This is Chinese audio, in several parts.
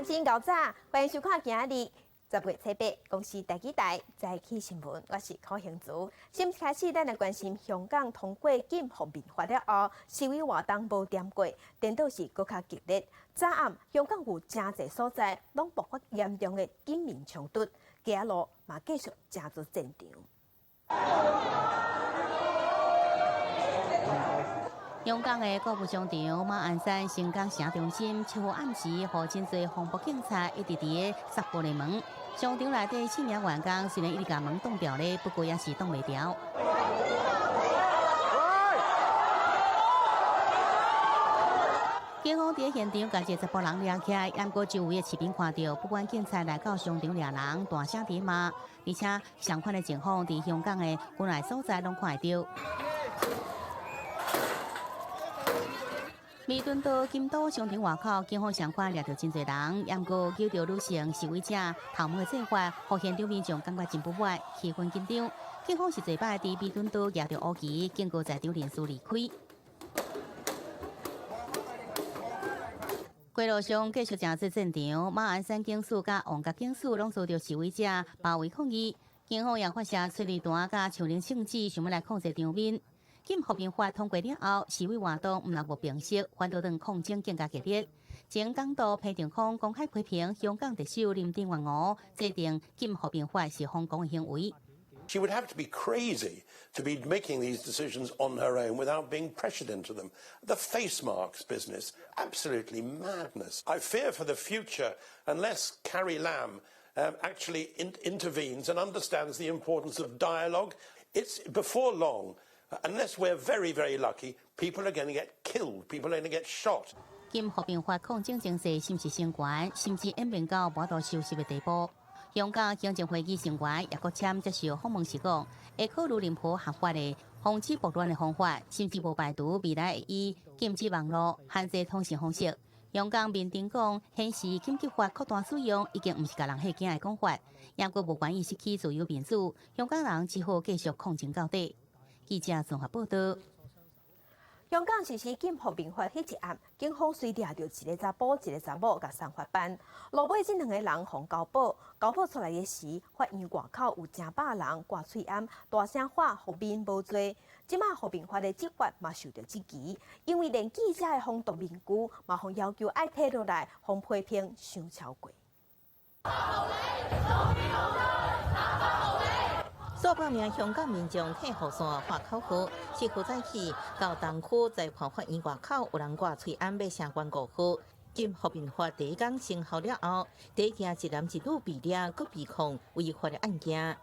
乡亲搞早，欢迎收看今日10月7日，公司台记台早起新闻，我是柯兴竹。先开始，咱来关心香港通过禁服民法了后，示威活动无点过，颠倒是更加激烈。早暗，香港有真侪所在拢爆发严重的警民冲突，街路嘛继续加入战场。香港的购物商场马鞍山新港城中心，七号暗时，有真侪防暴警察一直伫杀玻璃门。商场内底4名员工虽然一直把门挡掉咧，不过也是挡袂掉。警方伫现场将这10拨人抓起来，不过周围的市民看到，不管警察来到商场抓人，大声伫骂，而且相关的情况伫香港的国内所在拢看得到。弥敦道金都商场外口，警方相关抓到真侪人，不过救到女性示威者头毛做法，互现场民众感觉真不满，气氛紧张。警方是坐摆伫弥敦道抓到乌旗，经过在场人士离开。街路上继续正式战场，马鞍山警署甲旺角警署拢遭到示威者包围抗议，警方也发射催泪弹甲枪铃枪支，想要来控制场面。禁服民法通过了后，示威活动毋但无平息，反倒等抗争更加激烈。前港督裴定康公开批评香港特首林郑月娥制定禁服民法是疯狂的行为。She would have to be crazy to be making these decisions on her own without being pressured into them. The face marks business, absolutely madness. I fear for the future unless Carrie Lam actually intervenes and understands the importance of dialogue. It's before long. Unless we're very, very lucky, people are going to get killed, people are going to get shot. 禁服民法抗争情势甚是升悬，甚至演变到无道收拾的地步。香港行政会议成员叶国谦接受访问时讲，会考虑任何合法的防止暴乱的方法，甚至无排除未来会以禁止网络、限制通讯方式。香港民警讲，现时紧急法扩大使用已经毋是甲人吓惊的讲法，也过无愿意失去自由民主，香港人只好继续抗争到底。记者综合报道。香港实施禁服民法迄一暗，警方随抓到一个查甫、一个查某甲3法班，落尾这2个人互交保。交保出来的时，法院外口有成百人挂喙罨，大声喊服民无罪。即马服民法的执法嘛受到质疑，因为连记者的封毒面具嘛，互要求爱摕落来，互批评伤超过。数百名香港民众替雨伞划口号，7号早起到东区裁判法院外口有人挂喙罨要声援过去。禁服民法第一天生效了后，第一件一男一女被抓，佮被控违法的案件。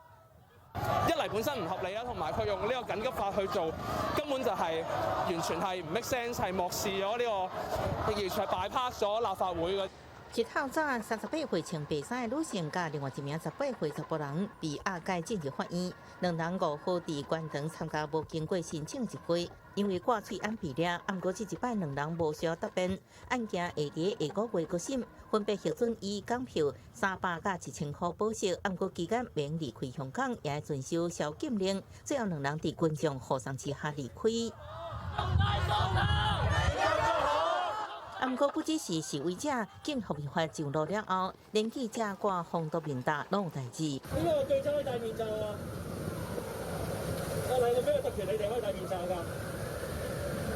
一嚟本身唔合理啦，同埋佢用呢個緊急法去做，根本就係完全係唔 make sense， 係漠視咗呢個，完全係 bypass 咗立法會嘅。一透早，38歲穿白衫的女性甲另外一名18歲查甫人被押解進入法院，2人5號佇觀塘參加無經過申請集會，因為掛喙罨被抓，不過這一擺2人無需答辯。案件會伫下個月過審，分別核准以港票300甲1000塊保釋，不過期間免離開香港，也遵守宵禁令，最後2人佇群眾護送之下離開。不過不只是示威者，禁服民法上路了後，連記者掛防毒面罩都有代志。點解我記者可以戴面罩啊？我俾個特權，你哋可以戴面罩㗎。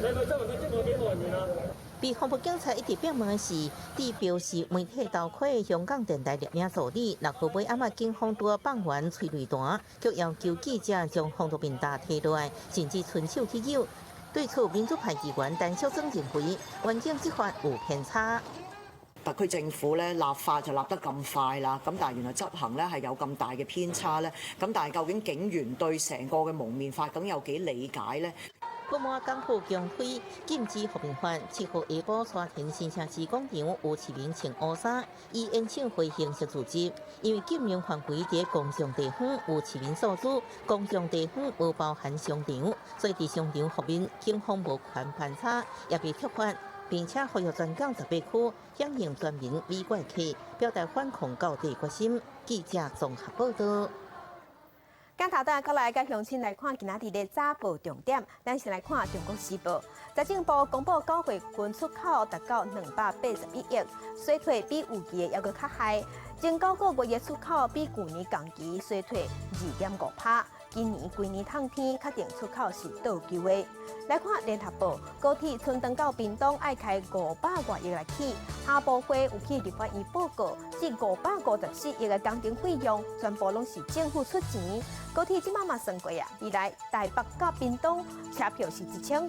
你係咪執行嘅職務警務人員啊？被防暴警察一直逼問時，地表示媒體導開香港電台錄影助理6號尾暗仔，警方拄放完催淚彈，卻要求記者將防毒面罩摕落來，甚至伸手去咬。對此，民主派議員陳小曾認為，環境執法有偏差。特區政府咧立法就立得咁快啦，咁但係原來執行咧係有咁大嘅偏差咧，咁但係究竟警員對成個嘅蒙面法咁有幾理解咧？古馬港府強推禁止服民法，7號下晡沙田新城市廣場有市民穿烏衫，以演唱會形式組織。因為禁令範圍在公眾地方有市民所住，公眾地方無包含商場，所以在商場服面，警方無權盤查，也被觸發，並且呼籲全港18區響應全民美國客，表達反抗到底決心。記者綜合報道。今头段过来，甲乡亲来看今仔日的早报重点。咱先来看中国时报，财政部公布9月均出口达到281亿，衰退比预期的还阁较害。前9个月的出口比去年同期衰退2.5%。今年规年通天，确定出口是倒球的。来看联合报，高铁春登到屏东爱开500多亿来起，下部会有去立法院报告，这554亿的工程费用全部拢是政府出钱。高铁即马嘛算过啊，未来台北到屏东车票是1560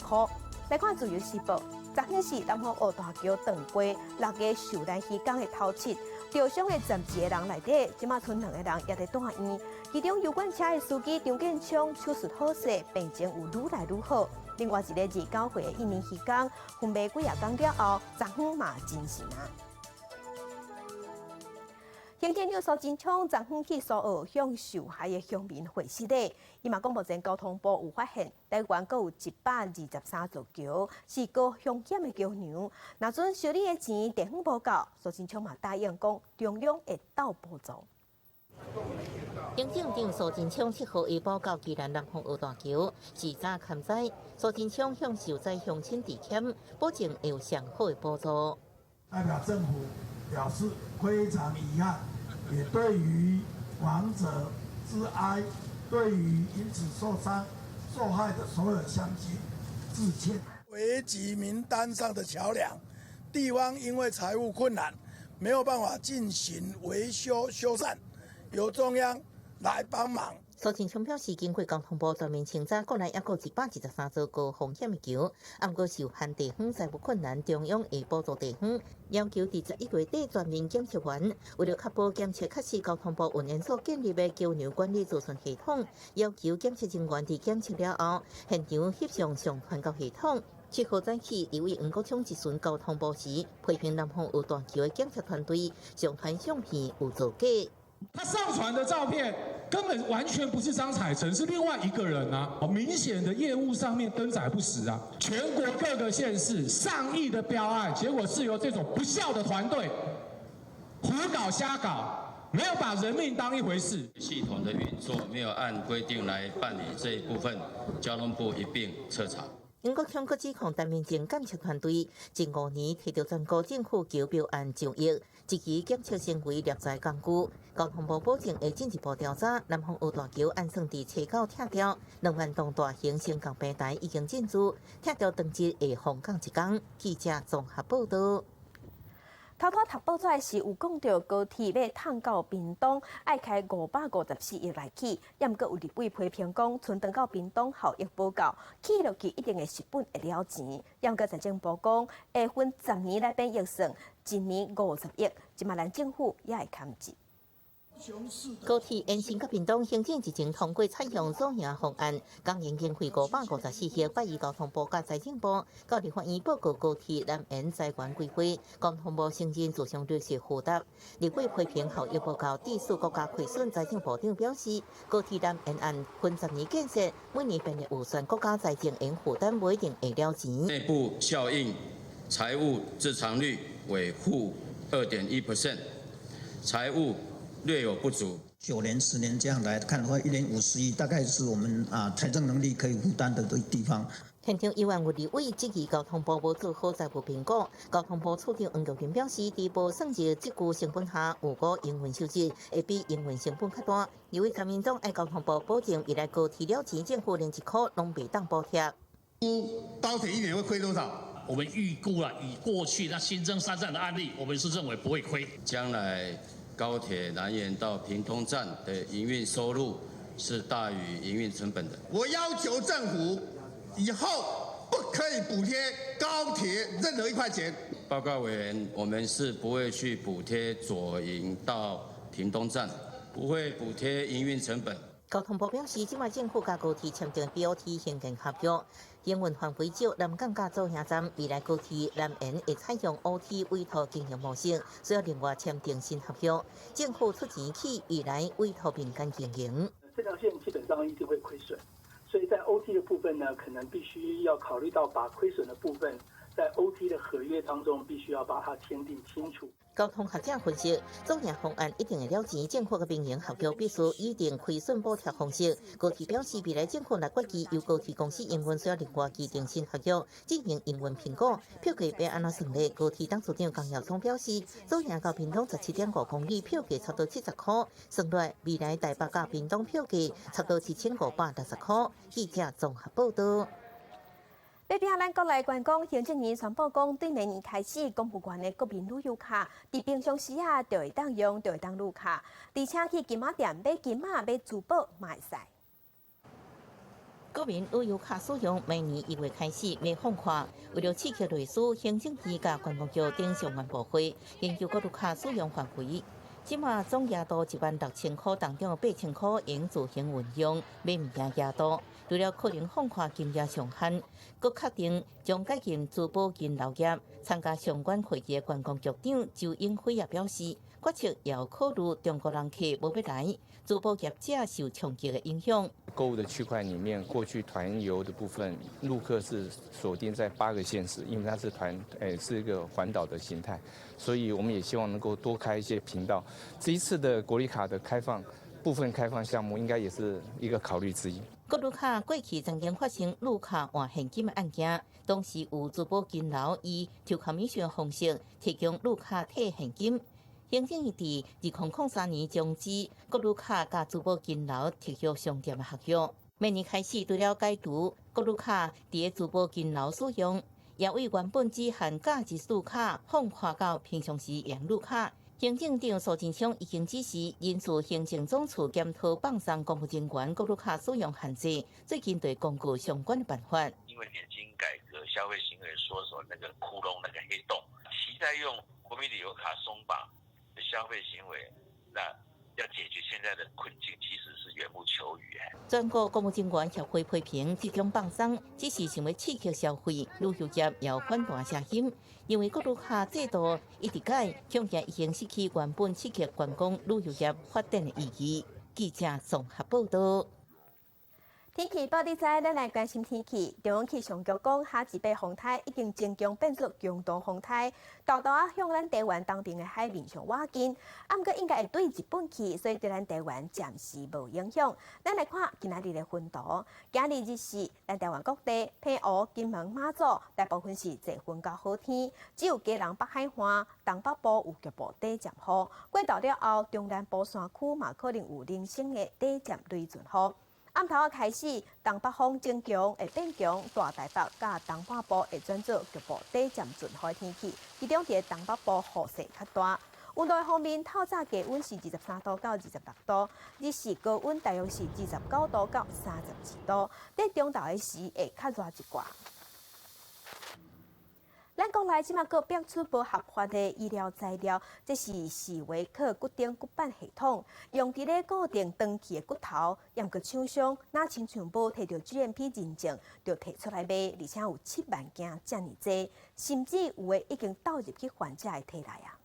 块。来看自由时报，昨天是南方澳大桥断飞，6个受难渔港的头七。受伤的11个人内底，即马剩2个人也在住院。其中油罐车的司机张建昌手术好势，病情有愈来愈好。另外一个29岁的印尼渔工，昏迷几啊天了后，昨昏嘛真神啊！行政院苏贞昌昨昏去苏澳向受害的乡民会失礼，伊嘛讲目前交通部有发现台湾阁有123座桥是高风险的桥梁，若准修理的钱地方无够，苏贞昌嘛答应讲中央会斗补助。行政长苏贞昌7号下报告宜兰南方澳大桥是早勘灾，苏贞昌向受灾乡亲致歉，保证会有上好的补助。代表政府表示非常遗憾，也对于亡者致哀，对于因此受伤、受害的所有乡亲致歉。危急名单上的桥梁，地方因为财务困难，没有办法进行维修修缮，由中央来帮忙。苏贞昌表示，经过交通部全面清查，国内还有113座高风险的桥，不过受限地方财务困难，中央会补助地方，要求伫11月底全面检测完。为了确保检测确实，交通部运营所建立的桥梁管理储存系统，要求检测人员伫检测了后，现场翕相上传到系统。7号早起，一位黄国昌一巡交通部时，批评南方澳大桥的检测团队上传相片有造假。他上传的照片根本完全不是张彩成，是另外一个人啊！明显的业务上面登载不实啊！全国各个县市上亿的标案，结果是由这种不孝的团队胡搞瞎搞，没有把人命当一回事。系统的运作没有按规定来办理这一部分，交通部一并彻查。英国强国指控陈明正检测团队近5年摕到全国政府桥标案上亿，一期检测成为猎财工具。交通部保证会进一步调查。南方澳大桥按算伫车口拆掉2万栋大型升降平台已经进驻，拆掉当日会封港一天。记者综合报道。偷偷读报纸的是有讲到高铁要通到屏东，爱开554亿来起，也毋过有立委批评讲，春登到屏东效益不够，起落去一定会成本会了钱。也毋过财政部讲，会分10年来变预算，一年50亿，即马咱政府也会牵制。高铁延伸到屏东，行政日前通过采用左营方案，工研经费554亿，百亿交通部甲财政部到立法院报告高铁南延财源规划，交通部承认自相对是负担。立委批评效益不够，致使国家亏损。财政部长表示，高铁南延案分10年建设，每年编列预算，国家财政应负担不一定会了钱。内部效应财务自偿率为负2.1%，财务略有不足。9年、10年这样来看的话，1年50亿，大概是我们财政能力可以负担的地方。现场议员有立委质疑交通部无做好财务评估，交通部处长黄国平表示，在无算入积聚成本下，如果营运收支会比营运成本较大。立委陈明忠爱交通部保证，未来高铁了钱，政府连1块拢袂当补贴。高铁1年会亏多少？我们预估了，以过去那新增3站的案例，我们是认为不会亏。将来高铁南延到屏东站的营运收入是大于营运成本的。我要求政府以后不可以补贴高铁任何1块钱。报告委员，我们是不会去补贴左营到屏东站，不会补贴营运成本。交通部表示，即卖政府甲高铁签订 BOT 行政合约，营运范围少，南港甲左营站未来高铁南延会采用 OT 委托经营模式，需要另外签订新合约，政府出钱去未来委托民间经营。这条线基本上一定会亏损，所以在 OT 的部分呢，可能必须要考虑到把亏损的部分在 OT 的合约当中必须要把它签订清楚。交通学者分析，做赢方案一定会了钱，政府嘅民营合约必须以定亏损补贴方式。高铁表示，未来政府来决议由高铁公司营运需要另外制定新合约，进行营运评估。票价要安怎算咧？高铁董事长江耀聪表示，做赢到屏东17.5公里，票价差不多70块，算来未来台北到屏东票价差不多7560块。记者综合报道。北边咱国内观光行政院宣布讲，对明年开始，公务员的国民旅游卡，伫平常时就会当用，就会当入卡，而且去金仔店买金仔、买珠宝嘛会使。国民旅游卡使用明年1月开始要放宽，为了刺激类似行政院甲观光局等相关部会研究国旅卡使用范围。即马总额度16000块当中，8000块用自行运用，买物件额度。除了可能放宽金额上限，佮确定将改进珠宝金流业。参加相关会议的观光局长周英辉也表示，决策也要考虑中国人客无要来，珠宝业者受冲击的影响。购物的区块里面，过去团游的部分，陆客是锁定在8个县市，因为它是是一个环岛的形态，所以我们也希望能够多开一些频道。这一次的国旅卡的开放。部分开放项目应该也是一个考虑之一。国旅卡过去曾经发生旅卡换现金的案件，当时有珠宝金楼以抽卡米线方式提供旅卡退现金。行政院伫2003年终止国旅卡甲珠宝金楼提供商店的合约。明年开始，除了解除国旅卡伫珠宝金楼使用，也为原本只限假日旅卡放宽到平常时用旅卡。行政长苏贞昌已经指示人事行政总处检讨放松公务人员国旅卡使用限制，最近对公告相关的办法。因为年金改革、消费行为缩手那个窟窿、那个黑洞，期待用国民旅游卡松绑的消费行为，那要解决现在的困境，其实是缘木求鱼。全国公务人员协会批评这种放松只是想要刺激消费，旅游业要反弹声音。因为国旅卡制度一直改，恐怕已经失去原本刺激观光旅游业发展的意义。记者综合报道。天气报你知，咱来关心天气。中央气象局讲，哈一八风台已经增强变作强度风台，豆豆向咱台湾东边的海面上挖近，不过应该会对日本去，所以对咱台湾暂时无影响。咱来看今仔日的云图，今日日是咱台湾各地澎湖、金门、马祖大部分是多云到好天，只有基隆北海岸、东北部有局部短暂雨。过到了后，中南部山区嘛可能有零星的短暂雷阵雨。暗头开始，东北风增强，会变强，大台北甲东半部会转做局部短暂阵雨的天气，其中伫东北部雨势较大。温度方面，透早低温是23度到26度，日时高温大约是29度到32度，在中昼的时会较热一寡。咱国内即马个标出不合法的医疗材料，这是视为可骨钉骨板系统，用伫咧固定长期的骨头，也个厂商若亲像无摕到 GMP 认证，就摕出来卖，而且有7万件遮尔济，甚至有诶已经倒入去患者的体内啊。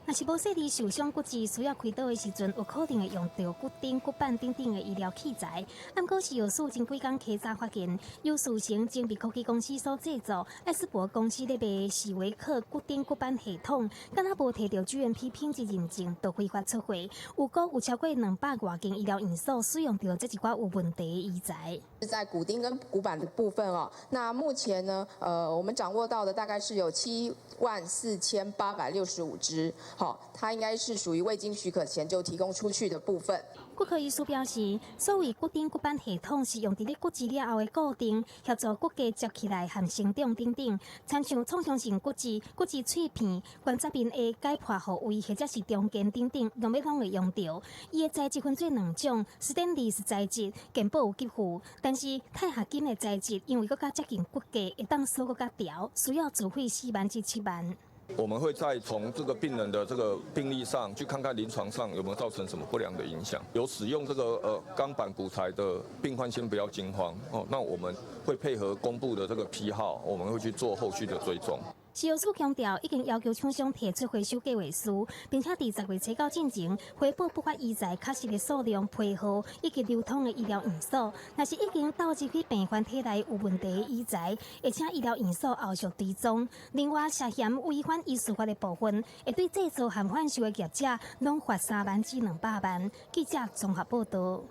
若是无细致受伤骨质需要开刀的时阵，有可能会用到骨钉、骨板等等的医疗器材。不过是药师前几天稽查发现，由事成精密科技公司所制作，艾斯伯公司咧卖视为可骨钉骨板系统，敢若无摕到 GMP 品质认证，就非法出货。有估有超过200多间医疗院所使用到这一寡有问题的医材。在骨钉跟骨板的部分哦，那目前呢，我们掌握到的大概是有74865支。好，它应该是属于未经许可前就提供出去的部分。骨科医师表示，所谓骨钉骨板系统是用伫咧骨质了后的固定，协助骨骼接起来和生长等等，亲像创伤性骨质、骨质脆片、关节面的解剖部位或者是中间等等，用要拢会用到。伊的材质分做2种，斯坦利斯材质，健保有给付，但是钛合金的材质，因为佫较接近骨骼，会当锁佫较调，需要自费4万至7万。我们会再从这个病人的这个病历上去看看临床上有没有造成什么不良的影响。有使用这个钢板补材的病患先不要惊慌哦，那我们会配合公布的这个批号，我们会去做后续的追踪。食药署强调，已经要求厂商提出回收计划书，并且伫10月初9进前回报不法医材确实的数量、配合以及流通的医疗元素。若是已经导致去病患体内有问题的医材，而且医疗元素后续追踪。另外，涉嫌违反医师法的部分，会对制造和贩售的业者拢罚3万至200万。记者综合报道。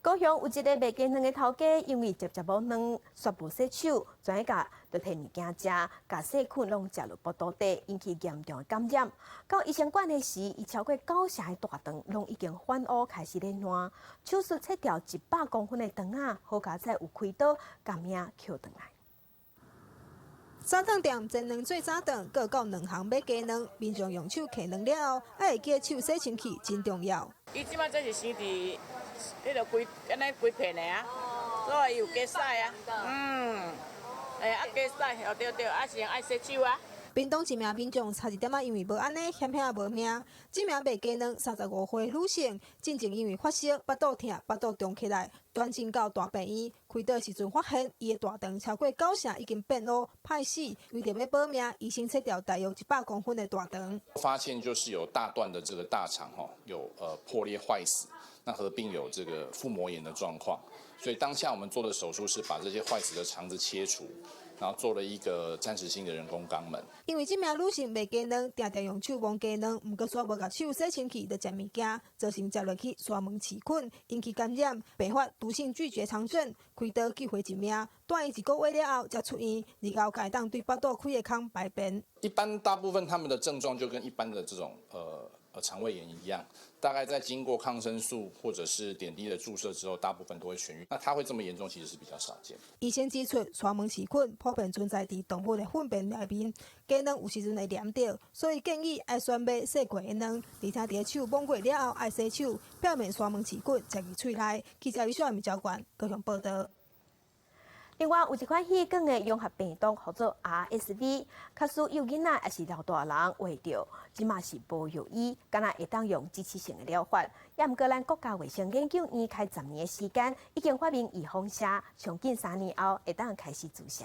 高雄有一个卖鸡卵的头家，因为接无卵，绝无洗手，全一家就摕物件食，甲细菌拢食入腹肚底，引起严重的感染。到医生馆的时，伊超过9成的大肠拢已经反乌开始咧烂，手术切掉100公分的肠啊，好佳在有开刀，把命捡回来。早餐店煎卵最早顿，各到2项买鸡卵，民众用手揢卵了后，爱会记手洗清气，真重要。伊即摆这是生伫迄个安尼规片的啊，所以有加洗啊，加洗，哦对，啊是爱洗手啊。屏东一名民众差一点因为无安尼险险无命。这名卖鸡卵35岁女性，进前因为发烧、腹肚痛、腹肚胀起来，转诊到大病院，开刀时阵发现伊的大肠超过9成已经变乌、歹死，为着要保命，医生切掉大约100公分的大肠。发现就是有大段的这个大肠有破裂坏死，那合并有这个腹膜炎的状况，所以当下我们做的手术是把这些坏死的肠子切除。然后做了一个暂时性的人工肛门。因为这名女性卖鸡卵，常常用手摸鸡卵，不过却无甲手洗清气，就食物件，造成食落去沙门氏菌，引起感染，并发毒性拒绝肠症，开刀救回一命。住院1个月了后才出院，日后才当对腹肚开的孔排便。一般大部分他们的症状就跟一般的这种肠胃炎一样，大概在经过抗生素或者是点滴的注射之后，大部分都会痊愈。那它会这么严重，其实是比较少见。医生指出，沙门氏菌普遍存在伫动物的粪便内面，鸡卵有时阵会黏着，所以建议爱选买洗过的卵，而且伫手摸过了后爱洗手，避免沙门氏菌食入喙内。记者李小燕、赵冠高雄报道。另外，有一款细管的融合病毒，叫做 RSV， 假使幼囡仔也是老大人患着，即嘛是无药医，敢若会当用支持性的疗法。也毋过，咱国家卫生研究院开10年的时间，已经发明预防针，上近3年后会当开始注射。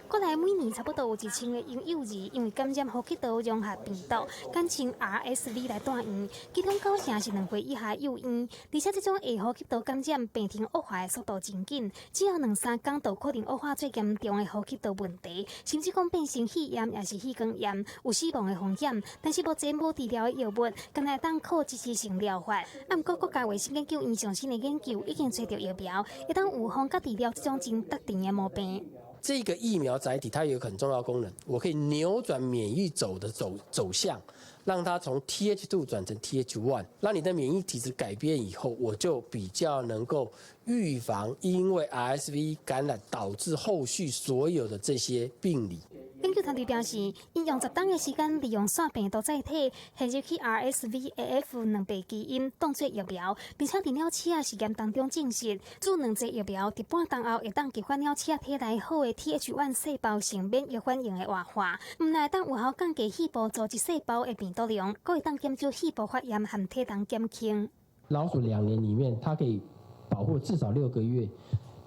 国内每年差不多有1000个婴幼儿因为感染呼吸道融合病毒，简称 RSV 来住院，其中9成是2岁以下幼婴，而且这种下呼吸道感染病情恶化的速度真紧，只要2-3天就可能恶化最严重的呼吸道问题，甚至讲变成肺炎也是气管炎，有死亡的风险。但是目前无治疗的药物，敢若当靠支持性疗法。不过国家卫生研究院上新的研究已经找到疫苗，会当预防甲治疗这种真特定的毛病。这个疫苗载体它有一个很重要的功能，我可以扭转免疫的走向，让它从 TH2 转成 TH1， 让你的免疫体质改变以后，我就比较能够预防因为 RSV 感染导致后续所有的这些病理。研究团队表示，因用10天的时间，利用腺病毒载体合入去 RSV、AF 2倍基因当作疫苗，并且伫鸟鼠仔实验当中证实，注2剂疫苗伫半冬后会当激发鸟鼠仔体内好的 TH1 细胞性免疫反应的活化，唔但会当有效降低细胞组织细胞的病毒量，佫会当减少细胞发炎和体重减轻。老鼠2年里面，它可以保护至少6个月。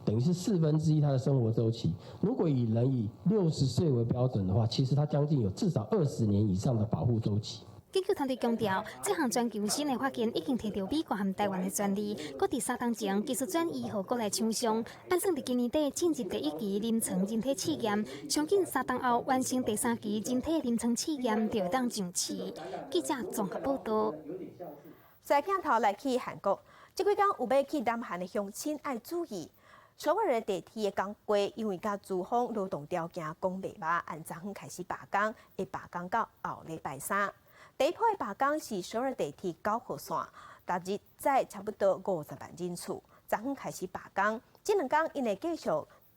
等于是1/4它的生活周期。如果以人以60岁为标准的话，其实它将近有至少20年以上的保护周期。研究团队强调，这项全球性的发现已经摕到美国和台湾的专利，搁伫3天前技术转移予国内厂商，按算伫今年底进入第1期临床人体试验，上近3天后完成第3期人体临床试验，就会当上市。记者综合报道。再镜头来去韩国，这几天有要去南韩的乡亲爱注意。首尔的地铁的工会因为甲资方劳动条件讲袂歹，按昨昏开始罢工，会罢工到后礼拜3。第一波的罢工是首尔地铁9号线，逐日载差不多50万人次。昨昏开始罢工，这2天因会继续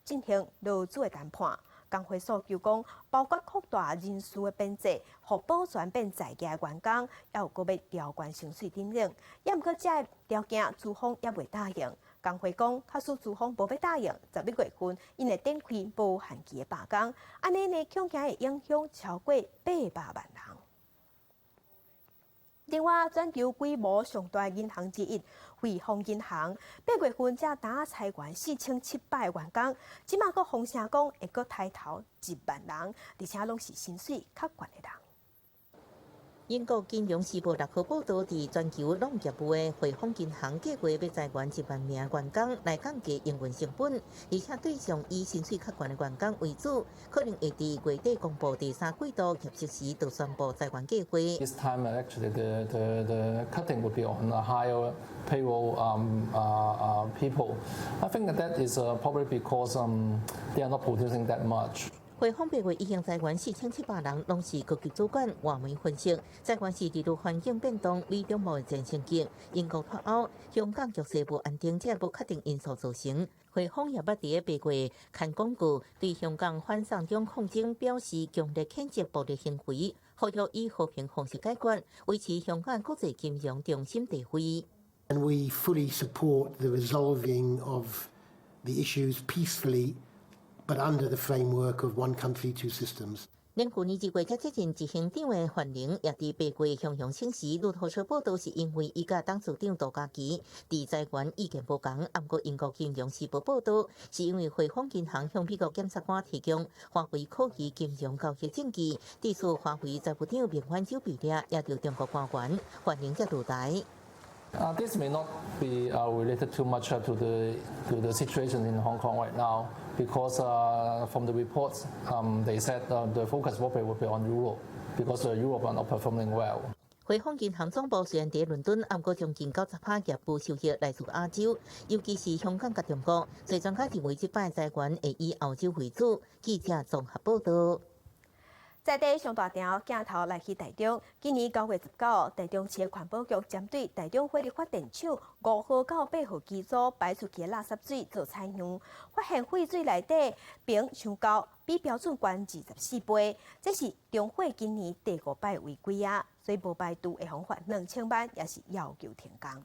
进行劳资的谈判。工会诉求讲，包括扩大人数的编制，互保全变在家的员工，也有个要调关薪水等等。也毋过这个条件，资方也未答应。工会讲，假使资方无要答应，11月份因会展开无限期的罢工，安尼呢恐惊会影响超过800万人。另外，全球规模上大银行之一汇丰银行8月份才打裁员4700员工，即马佫风声讲会佫抬头1万人，而且拢是薪水较悬的人。英国金融时报6号报道，伫全球农业部的汇丰银行计划要裁员1万名员工来降低营运成本，而且对象以薪水较悬的员工为主，可能会伫月底公布第3季度业绩时就宣布裁员计划。This time, actually, the cutting would be on a higher payroll people. I think that is probably because they are not producing that much. 汇丰8月已经裁员4700人，拢是高级主管。外媒分析，裁员是制度环境变动、美中贸易战升级、英国脱欧、香港局势不安定这不确定因素造成。汇丰也捌伫8月刊广告，对香港反送中抗争表示强烈谴责暴力行为，呼吁以和平方式解决，维持香港国际金融中心地位。And we fully support the resolving of the issues peacefully, but under the framework of one country, two systems. 连去年1月才接任执行长的范宁，也伫8月向阳请辞。路透社报道是因为伊甲董事长杜嘉琪伫裁员意见不同。不过英国金融时报报道，是因为汇丰银行向美国检察官提供华为可疑金融交易证据，指出华为财务长明反手被抓，也着中国官员，范宁才落台。This may not be related too much to the situation in Hong Kong right now, because from the reports, they said the focus will be on Europe, because Europe are not performing well. 汇丰银行总部虽然伫伦敦，不过将近90%业务收益来自亚洲，尤其是香港甲中国。所以专家认为，这摆裁员会以澳洲为主。记者综合报道。在地上大条镜头来去台中，今年9月19，台中市环保局针对台中火力发电厂5号到8号机组排出去的垃圾水做采样，发现废水内底硼上高，比标准高24倍。这是中火今年第5摆违规啊，所以无排除会罚款2000万，也是要求停工。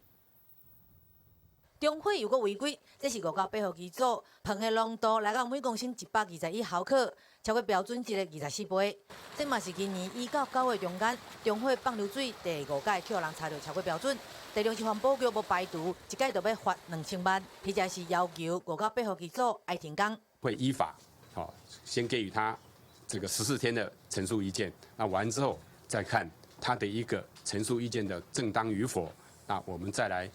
中火又搁违规，这是5到8号机组硼的浓度来到每公升121毫克。超过标准值的24倍，这嘛是今年1到9月中间，中火放流水第5届扣人查到超过标准。台中市环保局无排除，一届就要罚2000万，或者是要求5到8号机组爱停工。会依法，先给予他这个14天的陈述意见，那完之后再看他的一个陈述意见的正当与否，那我们再来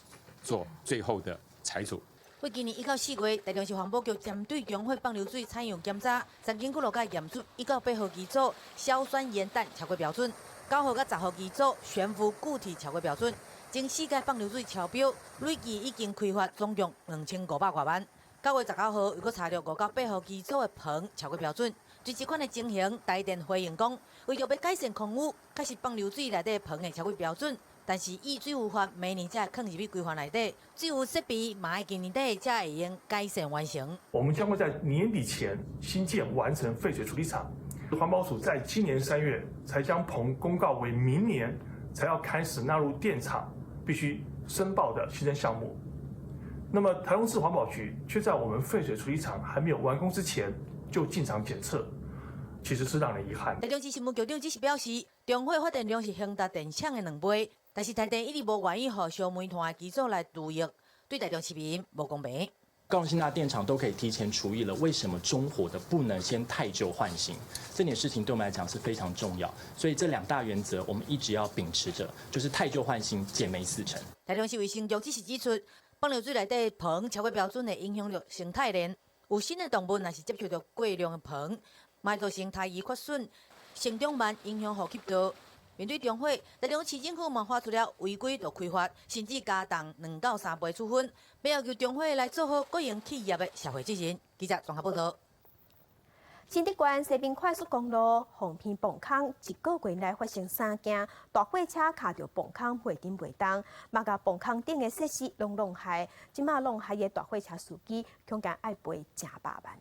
做最后的裁处。为今年1到4月，台中市环保局针对中火放流水采样检查，曾经过6届验出1到8号机组硝酸盐氮超过标准，9号到10号机组悬浮固体超过标准，前4届放流水超标，累计已经开发总共2500多万。9月19号又搁查到5到8号机组的硼超过标准。对这款的情形，台电回应讲，为着要改善空污，确实放流水内底硼会超过标准。但是以水务法明年才放入去规范内底，水务设备嘛要今年底才会用改善完成。我们将会在年底前新建完成废水处理厂。环保署在今年3月才将硼公告为明年才要开始纳入电厂必须申报的新增项目。那么台中市环保局却在我们废水处理厂还没有完工之前就进场检测。其实是让人遗憾。台中市新闻局长只是表示，中火发电量是恒达电厂的2倍，但是台电一直无愿意予小煤炭的机组来度役，对台中市民无公平。高雄新大电厂都可以提前除役了，为什么中火的不能先汰旧换新？这点事情对我们来讲是非常重要，所以这2大原则我们一直要秉持着，就是汰旧换新，减煤4成。台中市卫生局只是指出，放流水内底硼超过标准会影响到生态链，有新的动物若是接触到过量的硼。卖造成胎儿缺损、成长慢，影响呼吸道。面对中火，台中市政府嘛发出了违规就开罚，甚至加重2到3倍处分，要求中火来做好国营企业的社会责任。记者综合报道。新竹县西滨快速公路横偏崩坑，1个月内发生3件大货车卡到崩坑袂顶袂动，嘛甲崩坑顶的设施拢弄坏，即马弄坏的大货车司机恐惊要赔成百万。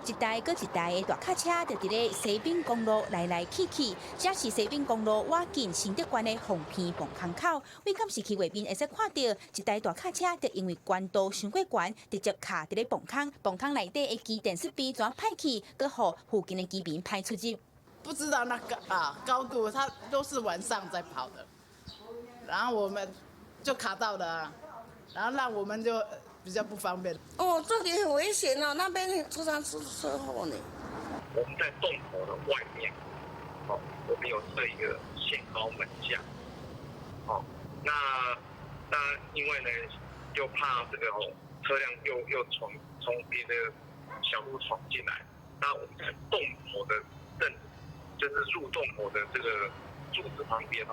一台搁一台的大卡车就伫咧西滨公路来来去去，这是西滨公路挖进新竹县的横偏崩坑口。为监视器画面会使看到，一台大卡车就因为高度伤过悬，直接卡伫咧崩坑。崩坑内底的机电设备全歹去，搁互附近的居民歹出入。不知道那个高度，它都是晚上在跑的，然后我们就卡到了，然后让我们就比较不方便。哦，这里很危险哦，那边出车祸呢。我们在洞口的外面，我们有设一个限高门架，那因为呢，又怕这个车辆又从别的小路闯进来，那我们在洞口的就是入洞口的这个柱子旁边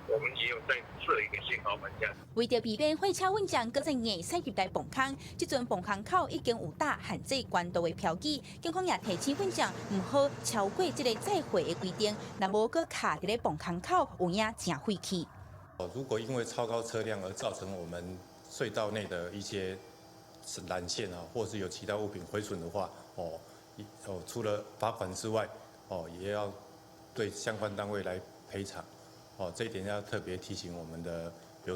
我们也有在设一个限高门架。为着避免货车混战，搁在硬驶入来崩坑，即阵崩坑口已经有打限制宽度的标记，警方也提醒混战唔好超过这个载货的规定，若无搁卡伫咧崩坑口，有影真晦气。如果因为超高车辆而造成我们隧道内的一些缆线或是有其他物品毁损的话，除了罚款之外，也要对相关单位来赔偿。这一点要特别提醒我们的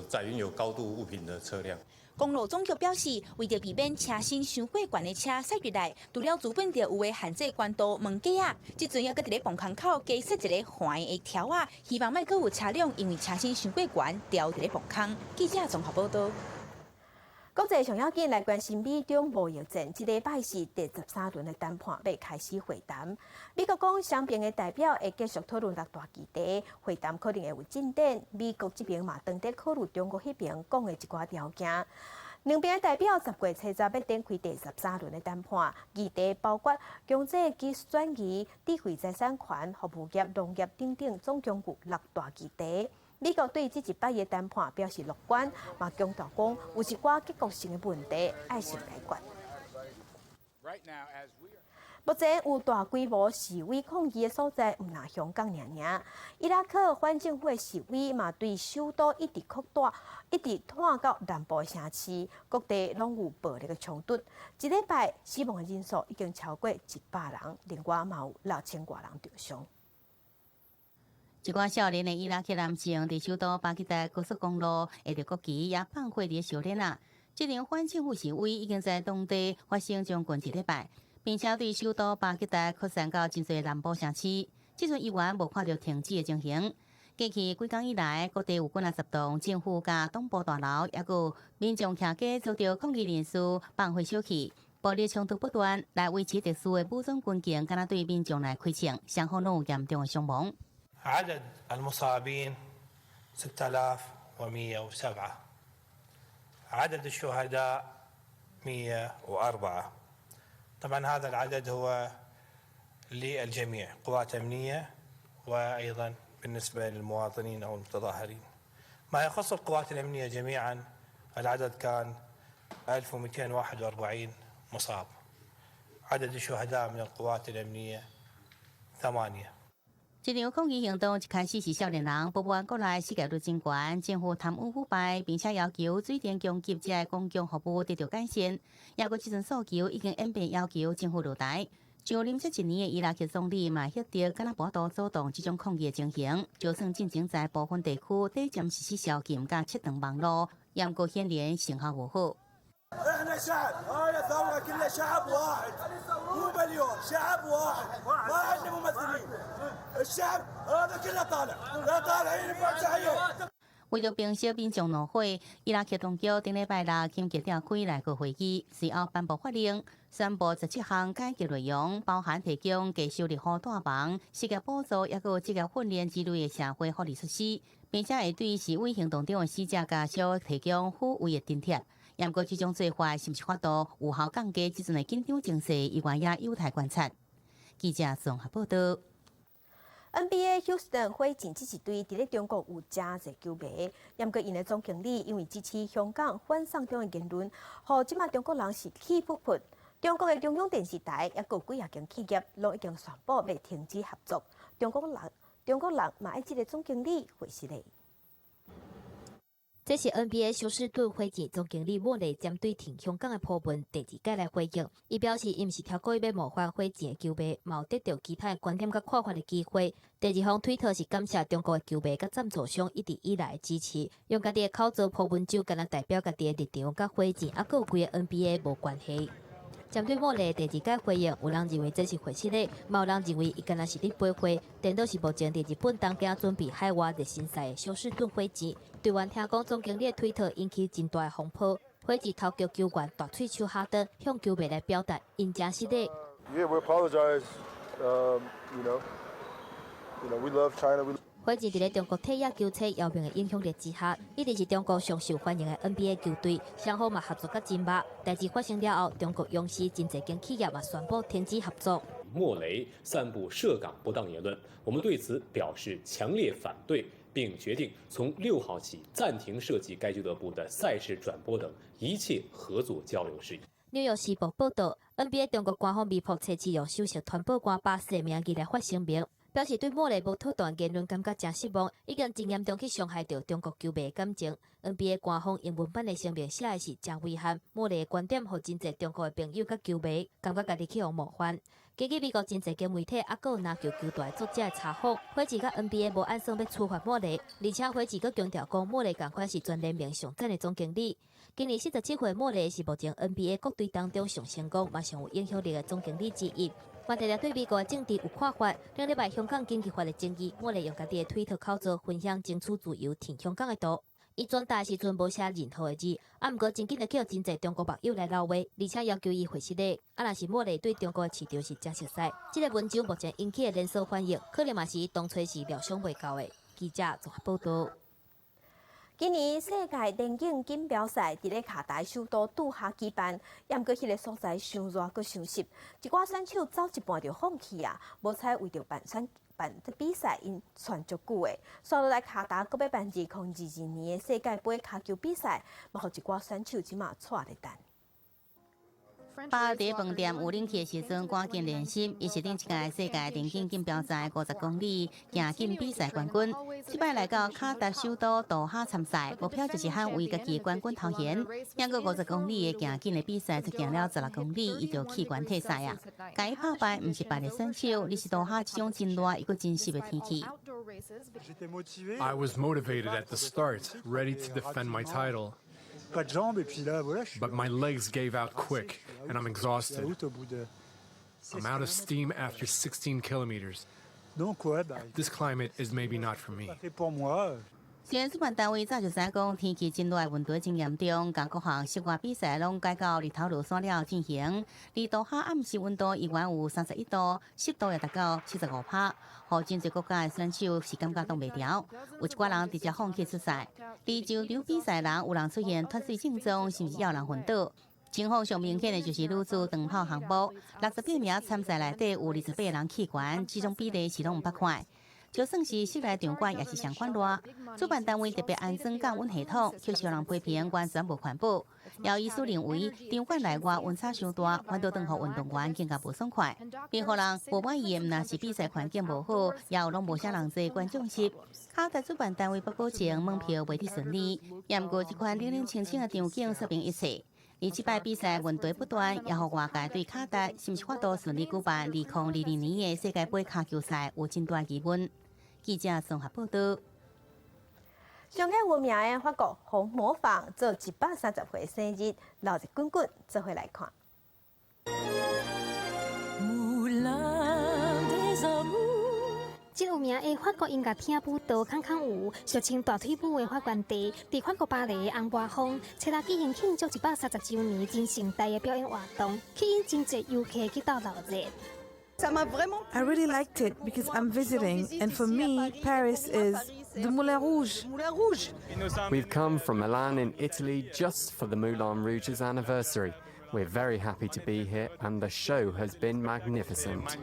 载运有高度物品的车辆。公路总局表示，为着避免车身伤过悬的车驶入来，除了原本就有的限制宽度门架啊，即阵要搁伫咧崩坑口加设一个环的条啊，希望莫搁有车辆因为车身伤过悬掉伫咧崩坑。记者综合报道。国际上要紧来关心美中贸易战，这礼拜是第13轮的谈判要开始会谈。美国讲双边的代表会继续讨论6大议题，会谈可能会有进展。美国这边嘛，当地考虑中国那边讲的一寡条件。两边的代表10月初要展开第13轮的谈判，议题包括经济技术转移、智慧财产权、服务业、农业等等，总共有6大议题。美国对这一摆的谈判表示乐观，嘛强调讲有一寡结构性的问题爱先解决。目前有大规模示威抗议的所在，唔那香港尔。伊拉克反政府的示威嘛，对首都一直扩大，一直拖到南部的城市，各地拢有暴力的冲突。一礼拜死亡的人数已经超过100人，另外嘛有6000多人受伤。一寡少年的伊拉克男性伫首都巴格达高速公路下着国旗也放火伫烧热啊！这场反政府示威已经在当地发生将近1礼拜，并且对首都巴格达扩散到真侪南部城市。这阵议员无看到停止的情形。过去几天以来，各地有几十栋政府甲党部大楼，也有民众徛街遭到抗议人士放火烧去，暴力冲突不断，来维持特殊的武装军警，敢若对民众来开枪，双方拢有严重的伤亡。عدد المصابين 6107 عدد الشهداء 104 طبعا هذا العدد هو للجميع قوات أمنية وأيضا بالنسبة للمواطنين أو المتظاهرين ما يخص القوات الأمنية جميعا العدد كان 1241 مصاب عدد الشهداء من القوات الأمنية 8。这场抗议行动一开始是少年人不满国内失业率真悬，政府贪污腐败，并且要求水电供给这些公共服务得到改善。也过这阵诉求已经演变要求政府落台。像临这一年的伊拉克总理嘛，晓得敢若半岛阻挡这种抗议的情形，就算进行在部分地区短暂实施宵禁甲切断网络，也过显然成效无好。احنا شعب هاي الثوره كلها شعب واحد مو مليون شعب واحد ما عندنا ممثلين الشعب هذا كله طالع لا طالعين بمرجعيه 为了平息民众怒火，伊拉克当局顶礼拜六紧急召开内阁会议，随后颁布法令，宣布17项改革内容，包含提供低收入户住房、失业补助，也有职业训练之类的社会福利措施，并且会对示威行动中的死者家属提供抚慰的津贴。不过，这种做法是不是法度有效降低这阵的紧张情势？议员也有待观察。记者综合报道。NBA Houston 火箭这一队伫咧中国有真侪球迷，不过因的总经理因为支持香港反送中的言论，互即马中国人是气噗噗。中国的中央电视台也有几间企业拢已经宣布要停止合作。中国人嘛爱即个总经理回事嘞。这是 NBA 休斯顿火箭总经理莫雷针对停香港的波文第2届来回应，伊表示，伊毋是超过要模范火箭的球迷，嘛有得到其他的观点甲看法的机会。第2封推特是感谢中国的球迷甲赞助商一直以来的支持，用家己的口做波文就敢若代表家己的立场甲火箭，还佫有规个 NBA 无关系。针对莫雷第2届回应，有人认为这是回事咧，嘛有人认为伊敢若是咧背会，但都是目前伫日本东京准备海外热身赛的休斯顿火箭。队员听讲总经理的推特引起真大的风波，火箭头球球员大喙手哈登向球迷来表達因正失利。Yeah, we apologize. We love China. 火箭伫咧中国体育球赛姚明的影响力之下，一直是中国上受欢迎的 NBA 球队，双方嘛合作甲真密。代志发生了后，中国勇士真侪间企业嘛宣布停止合作。莫雷散布涉港不当言论，我们对此表示强烈反对，并决定从6号起暂停涉及该俱乐部的赛事转播等一切合作交流事宜。纽约时报报道 ，NBA 中国官方微博测试用首席传播官巴斯的名义来发声明。表示对莫雷无妥当言论感觉真失望，已经真严重去伤害到中国球迷的感情。NBA 官方英文版的声明写的是真遗憾，莫雷的观点互真侪中国的朋友甲球迷感觉家己去互冒犯。根据美国真侪间媒体还有篮球球队作者的查访，火箭甲 NBA 无按算要处罚莫雷，而且火箭佫强调讲莫雷同款是全联盟上赞的总经理。今年47岁，莫雷是目前 NBA 各队当中上成功、嘛上有影响力的总经理之一。嘛，常常对美国的政治有看法。2礼拜香港经济法的争议，莫雷用家己的推特口罩分享争取自由、挺香港的图。伊转达时阵无写任何的字，毋过真紧的叫真侪中国网友来闹话，而且要求伊回失礼。若是莫雷对中国的市场是真熟悉，这个文章目前引起的连锁反应，可能嘛是当初是料想袂到的。记者综合报道。今年世界电竞锦标赛伫咧卡达首都杜哈举办，也毋过迄个所在伤热佮伤湿，一寡选手走一半就放弃啊，无采为着办比赛因传足久的。所以来卡达搁要办2022年的世界杯卡球比赛，嘛互一寡选手即马带咧等。把伫饭店有冷气的时阵，赶紧练习。伊是顶一届世界电竞锦标赛50公里行进比赛冠军。即摆来到卡达首都杜哈参赛，目标就是喊为家己冠军头衔。还过50公里的行进的比赛，才行了16公里，伊就弃权退赛啊。甲伊拍败，毋是别的选手，你是杜哈这种真热又真湿的天气。I was motivated at the start, ready to defend my title. But my legs gave out quick, and I'm exhausted. I'm out of steam after 16 kilometers. This climate is maybe not for me. 虽然主办单位早就知讲天气真热，温度真严重，甲各项室外比赛拢改到日头落山了进行。而杜哈暗时温度依然有31度，湿度也达到75%，互真侪国家的选手是感觉挡袂牢。有一寡人直接放弃出赛。而就场比赛人有人出现脱水症状，甚至要人昏倒。情况上明显的就是女子长跑项目，68名参赛内底有28人弃权，这种比例是拢唔捌看。就算是室内场馆也是相款热，主办单位特别安装降温系统，吸收人批评完全无环保。姚医师认为，场馆内外温差伤大，反倒当互运动员更加无爽快。另互人无满意的，若是比赛环境无好，也有拢无啥人坐观众席。卡达主办单位不保证门票卖得顺利，也毋过这款冷冷清清的场景说明一切。而这摆比赛问题不断，也互外界对卡达是毋是法度顺利举办2022年的世界杯卡球赛有真大疑问。记者综合报道。上届有名的法国红模仿做130岁生日，留着滚滚做伙来看。这有名的法国音乐厅舞蹈康康舞，俗称大腿舞的发源地，伫法国巴黎的红波峰，初六举行庆祝130周年真盛大的表演活动，吸引真侪游客去到留热。I really liked it because I'm visiting, and for me, Paris is the Moulin Rouge. We've come from Milan in Italy just for the Moulin Rouge's anniversary. We're very happy to be here, and the show has been magnificent.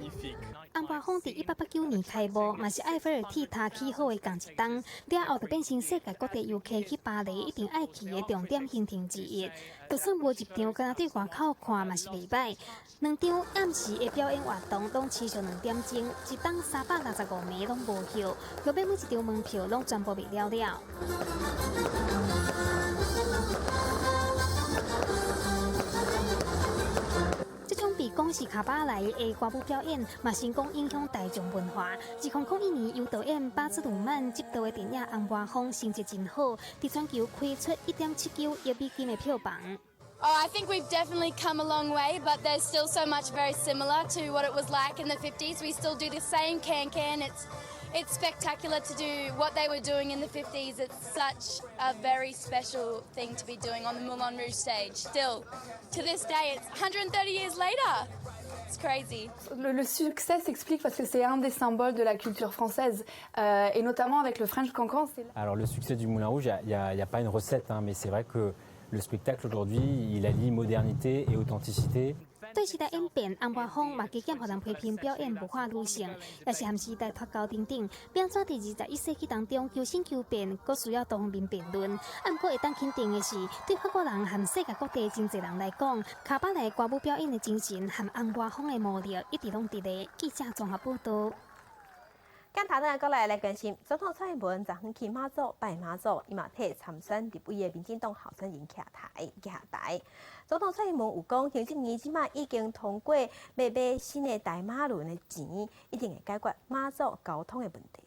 红波峰伫1889年开幕，嘛是埃菲尔铁塔起好的同一档，了后就变成世界各地游客去巴黎一定爱去的重点行程之一。就算无入场，敢若对外口看嘛是袂歹。2场暗时的表演活动拢持续2点钟，一档365名拢无休，后尾每一场门票拢全部卖了了。被讲是卡巴莱的歌舞表演，嘛成功影响大众文化。2001年由导演巴兹鲁曼执导的电影《红波峰》成绩真好，伫全球开出1.79亿美金的票房。Oh, I think we've definitely come a long way, but there's still so much very similar to what it was like in the 50s. We still do the same can-can. It's spectacular to do what they were doing in the 50s. It's such a very special thing to be doing on the Moulin Rouge stage. Still, to this day, it's 130 years later. It's crazy. Le succès s'explique parce que c'est un des symboles de la culture française, et notamment avec le French Cancan. Alors le succès du Moulin Rouge, il y a pas une recette, hein, mais c'est vrai que le spectacle aujourd'hui, il allie modernité et authenticité. 对时代演变，红外风嘛加减互人批评表演无法女性，也是和时代脱钩等等。变怎伫21世纪当中求新求变，佫需要多方面辩论。不过会当肯定的是，对法国人和世界各地真侪人来讲，卡巴莱歌舞表演的精神和红外风的魔力，一直拢伫咧。记者综合报道。今头呢，过来关心总统蔡英文昨昏去马祖拜马祖，伊嘛替参选立委的民进党候选人下台。总统蔡英文有讲，行政院即马已经通过要买新的大马轮的钱，一定会解决马祖交通的问题。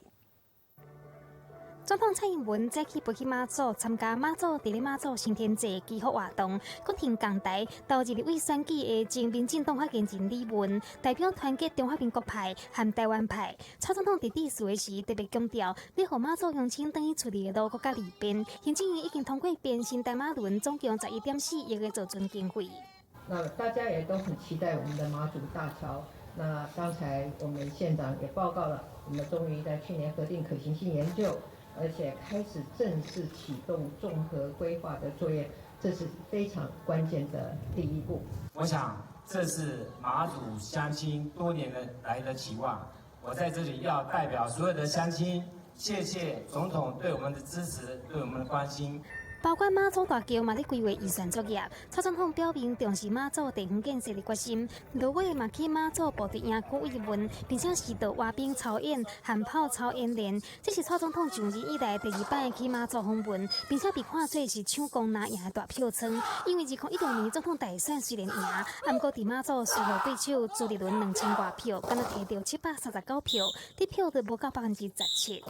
总统蔡英文早起飞去马祖参加马祖伫咧马祖新天祭祈福活动，佮听讲台投入立委选举的前民进党发言人李文，代表团结中华民国派和台湾派。蔡总统伫致辞的时特别强调，要互马祖乡亲等于处理的路更加利便。行政院已经通过变新大马轮，总共11.4亿的做准经费。那大家也都很期待我们的马祖大桥。那刚才我们县长也报告了，我们终于在去年核定可行性研究。而且开始正式启动综合规划的作业，这是非常关键的第一步。我想这是马祖乡亲多年来的期望。我在这里要代表所有的乡亲，谢谢总统对我们的支持，对我们的关心。包括马祖大桥嘛，咧规划预算作业。蔡总统表明重视马祖地方建设的决心，落尾嘛去马祖部队营区慰问，并且是到滑冰操演、含炮操演练。这是蔡总统上任以来第2摆去马祖访问，并且被看作是抢攻拿赢的大票仓。因为2016年总统大选虽然赢，不过伫马祖输予对手朱立伦2000多票，敢若摕到739票，得票都无到17%。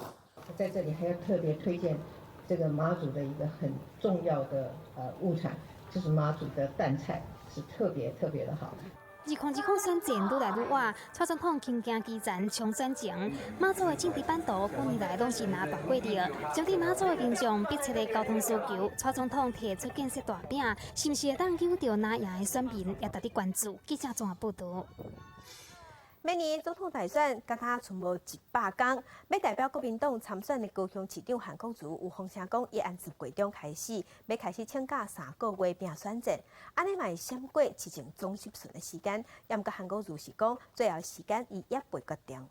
在这里还要特别推荐。这个马祖的一个很重要的物产，就是马祖的淡菜，是特别的好。2020选战愈来愈晚，蔡总统轻行基层冲选前，马祖的政治版图半年来拢是拿大过热。针对马祖的民众迫切的交通需求，蔡总统提出建设大饼，是不是会当诱到拿赢的选民，也值得关注。记者综合报道。明年总统大选，刚刚剩无100天，要代表国民党参选的高雄市长韩国瑜有风声讲，伊按自月中开始，要开始请假3个月拼选战，安尼嘛会闪过市政总集顺的时间。也毋过韩国瑜是讲，最后时间伊也未决定。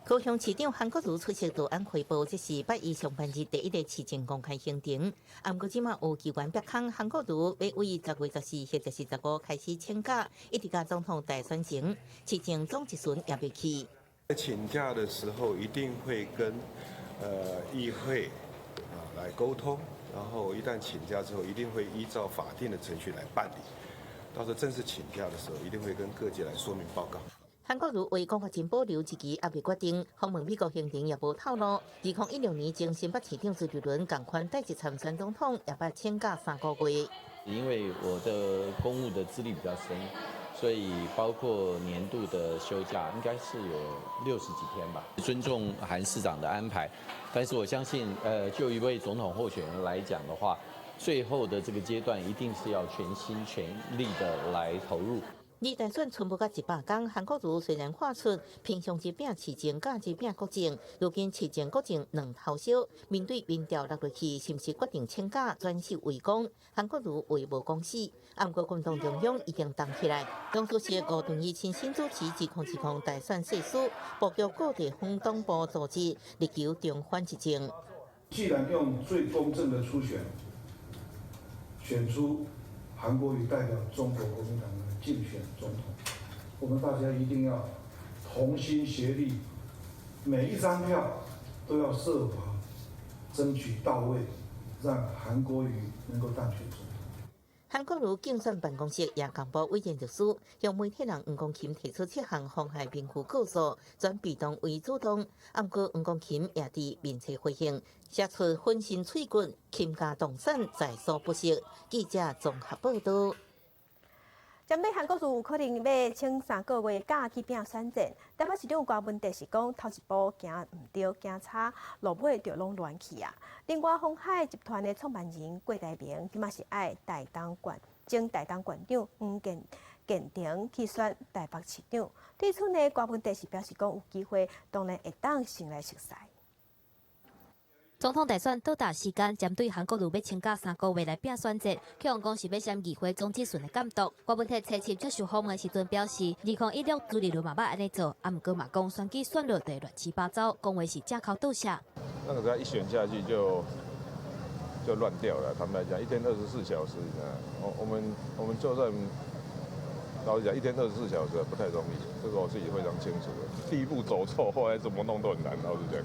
高雄市长韩国瑜出席道安汇报，这是8月上半日第一个市政公开行程。不过，即马有机关逼空，韩国瑜要为10月14或者是15开始请假，一直到总统大选前，市政总集顺也未去。在请假的时候，一定会跟议会来沟通，然后一旦请假之后，一定会依照法定的程序来办理。到时候正式请假的时候，一定会跟各界来说明报告。韩国瑜为讲法真保留自己也未决定，访问美国行程也无透露。2016年前新北市长朱立伦同款代志参选总统，也捌请假3个月。因为我的公务的资历比较深，所以包括年度的休假应该是有60几天吧。尊重韩市长的安排，但是我相信，就一位总统候选人来讲的话，最后的这个阶段一定是要全心全力的来投入。离大选剩无到100天，韩国瑜虽然画出平常一饼市政，甲一饼国政，如今市政国政两头烧。面对民调落落去，是毋是决定请假转守为攻？韩国瑜话无讲死。不过运动中央已经动起来，党主席吴敦义亲身主持2010大选誓师，布局各地方党部组织，力求重返执政。既然用最公正的初选选出韩国瑜代表中国国民党的竞选总统，我们大家一定要同心协力，每一张票都要设法争取到位，让韩国瑜能够当选总统。韩韩国瑜竞选办公室也公布委任律师，向媒体人黄光琴提出7项妨害名誉告诉，转被动为主动。不过黄光琴也伫面册回应，写出粉身碎骨、倾家荡产在所不惜。记者综合报道。针对韩国瑜有可能要请3个月假去拼选战，台北市长郭文德是讲头一步行唔对，行差，落尾就拢乱去啊。另外，鸿海集团的创办人郭台铭，即嘛是爱台东前台东县长黄建庭去选台北市长。对此呢，郭文德是表示讲有机会，当然会当先来熟悉。总统大选倒达时间，针对韩国瑜要请假3个月来拼选战，去用讲是要闪议会总咨询的监督。郭文泰初期接受访问时阵表示，2016朱立伦嘛捌安尼做，毋过嘛讲选举选落地乱七八糟，讲话是正口倒写。那个他一选下去就乱掉了。坦白讲，一天24小时，我们就算老实讲，一天24小时不太容易，这个我自己非常清楚的。第一步走错，后来怎么弄都很难，老实讲。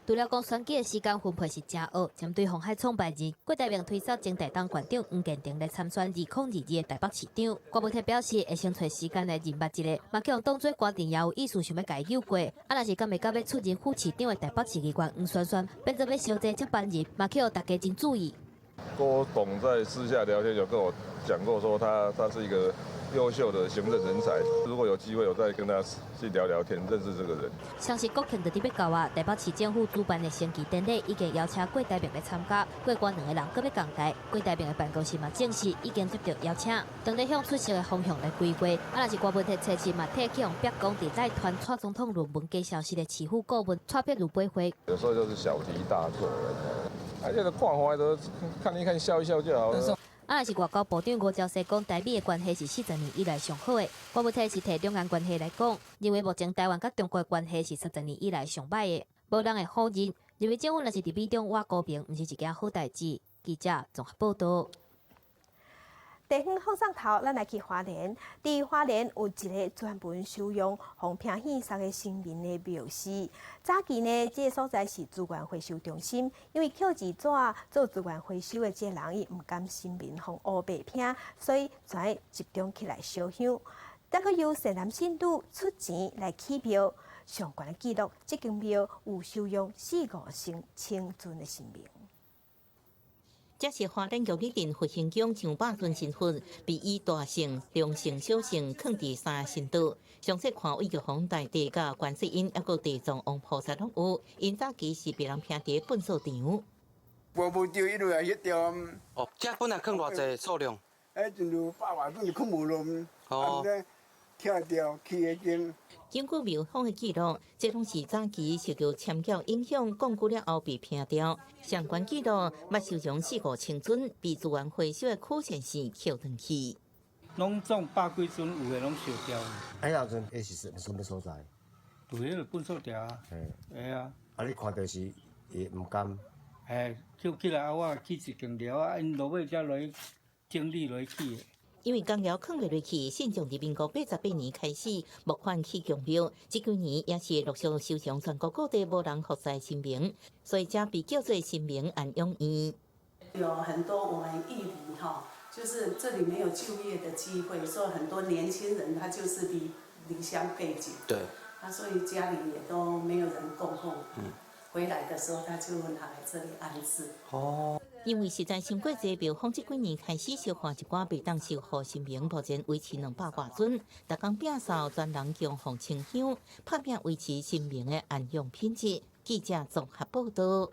除了讲选举的时间分配是正恶，针对鸿海创办人郭台铭推销前台东县长黄建庭来参选2022的台北市长，郭文泰表示会先找时间来认捌一下，嘛叫当作官定也有意思，想要改诱过。若是敢袂到要出任副市长的台北市议员黄宣宣，变做要小姐接班人，嘛叫大家真注意。郭董在私下聊天有跟我讲过，说他是一个优秀的行政人才，如果有机会，我再跟他去聊聊天，认识这个人。像是国庆就伫要到啊，台北市政府主办的升旗典礼已经邀请郭台铭来参加，过关2个人搁要降台，郭台铭的办公室嘛正式已经接到邀请，当在向出席的方向来规划。若是郭文泰初期嘛替去用白讲伫赖团蔡总统论文介绍室的市府顾问蔡碧如背回。有时候就是小题大做了，而且看回来都看一看笑一笑就好了。若是外交部长吴钊燮讲，台美的关系是40年以来上好的。郭文泰是摕两岸关系来讲，认为目前台湾甲中国的关系是30年以来上歹的，无人会否认。认为政府若是伫美中挖高平，毋是一件好代志。记者综合报道。地方放送头，咱来去花莲。伫花莲有一个专门收容互拼现杀的生命的庙寺。早期呢，这个所在是资源回收中心，因为捡字纸做资源回收的这个人，伊毋甘生命互乌白拼，所以才集中起来烧香。再搁由善男信徒出钱来起庙，上悬的记录，这间庙有收容4-5成清尊的生命。这是花莲玉里镇佛心宫上百尊神佛，被以大圣、中圣、小圣放伫3个神道。详细看为玉皇大帝、甲观世音，抑个地藏王菩萨拢有。因早期是被人拼伫粪扫场。无着，因为也迄条。哦，这本来放偌济数量？亲像100万吨就放无咯。哦。拆掉起个经。根据庙方的记录，这拢是早期受到签教影响，讲久了后被拼掉。相关记录，捌收容4-5成尊，被资源回收的苦线是捡回去。拢总100几尊，有诶拢烧掉。那阵迄是什么所在？就迄个粪扫场啊。嘿啊。啊，你看到是也毋甘。捡起来我去一间寮啊，因落尾才来整理落去的。因为工寮放袂落去，信众伫民国88年开始募款起供庙，这几年也是陆续收藏全国各地无人服侍神明，所以才被叫做神明安养院。有很多我们义理就是这里没有就业的机会，所以很多年轻人他就是离乡背景，对，所以家里也都没有人供奉，回来的时候他就拿来这里安置。哦。因为实在伤过济庙方，这几年开始烧化一寡被当守护神明，目前维持200多尊，逐工摒扫，专人供奉清香，拍拼维持神明的安养品质。记者综合报道。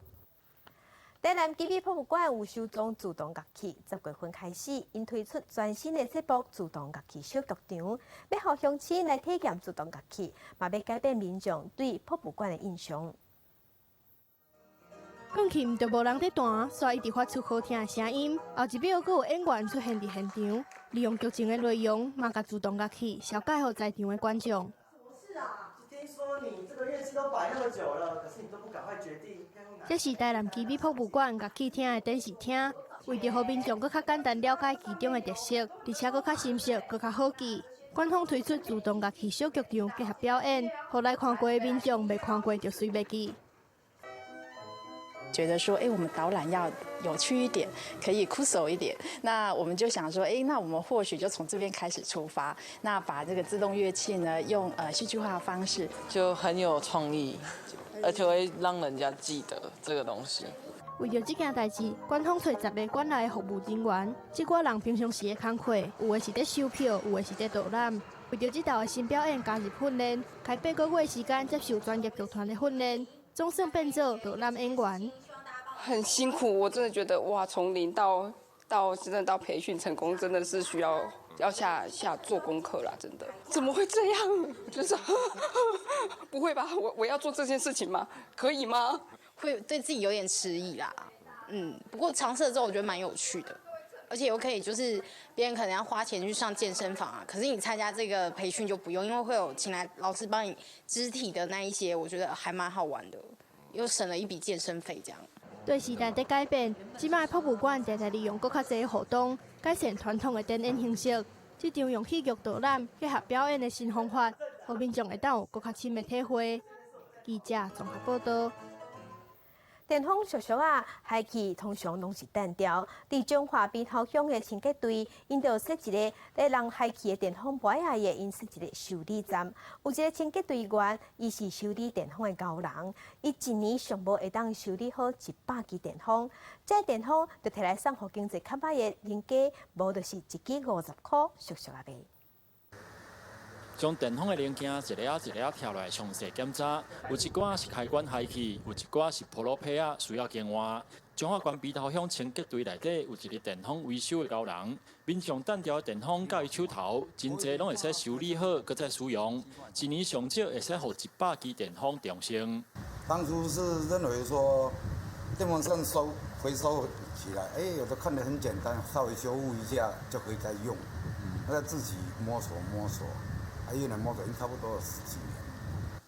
台南基比博物馆有收藏自动乐器，10月份开始，因推出全新的节目自动乐器小剧场，要互乡亲来体验自动乐器，嘛要改变民众对博物馆的印象。讲起就无人在弹，煞一直发出好听的声音。后一秒，阁有演员出现伫现场，利用剧情的内容，嘛甲自动乐器小解互在场的观众。是啊，听说你这个乐器都摆那么久了，可是你都不赶快决定。这是台南基比博物馆乐器厅的展示厅，为着互民众更较简单了解其中的特色，而且更较深刻、更较好记。官方推出自动乐器小剧场结合表演，互来看过的民众未看过就随袂记。觉得说，我们导览要有趣一点，可以酷手一点。那我们就想说，那我们或许就从这边开始出发，那把这个自动乐器呢，用戏剧化的方式，就很有创意，而且会让人家记得这个东西。为着这件代志，馆方找10个馆内的服务人员，这寡人平常时的工课，有的是在售票，有的是在导览。为着这道的新表演加入训练，开8个月时间接受专业剧团的训练，总算变做导览演员。很辛苦，我真的觉得哇，从零到真的到培训成功，真的是需要下做功课啦，真的。怎么会这样？就是不会吧？我要做这件事情吗？可以吗？会对自己有点迟疑啦。不过尝试了之后，我觉得蛮有趣的。而且又可以，就是别人可能要花钱去上健身房啊，可是你参加这个培训就不用，因为会有请来老师帮你肢体的那一些，我觉得还蛮好玩的，又省了一笔健身费这样。对时代的改变，即摆博物馆常常利用更较侪活动，改善传统的展演形式。这场用戏剧导览结合表演的新方法，让民众会当有更较深的体会。记者综合报道。电风俗俗啊，海气通常拢是单调。伫中华鼻头乡的清洁队，因就设一个在让海气的电风摆下的，因设一个修理站。有一个清洁队员，伊是修理电风的高人，伊一年上无会当修理好100支电风。这电风就摕来送互经济较歹的人家，无就是1支50块，俗俗啊卖。将电风的零件一个一个挑来详细检查，有一寡是开关害去，有一寡是破落皮啊，需要更换。中华关鼻头乡清洁队内底有一个电风维修的高人，民众单调的电风到伊手头，真济拢会使修理好，搁再使用。一年上少会使互100支电风重生。当初是认为说电风扇回收起来，有的看得很简单，稍微修复一下就可以再用，那自己摸索。越南摸索已经差不多有10几年。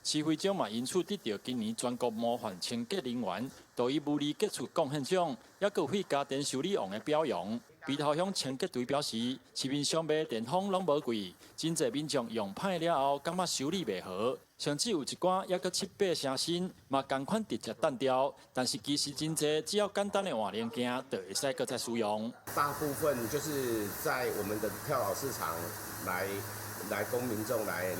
市会长嘛因此得到今年全国模范清洁人员对伊无理杰出贡献奖，也有为家电修理王的表扬。鼻头乡清洁队表示，市面上卖电风拢无贵，真侪民众用歹了后，感觉修理袂好，甚至有一寡也阁7、8成新，嘛同款直接单调。但是其实真侪，只要简单的换零件，就会使搁再使用。大部分就是在我们的跳蚤市场来供民众来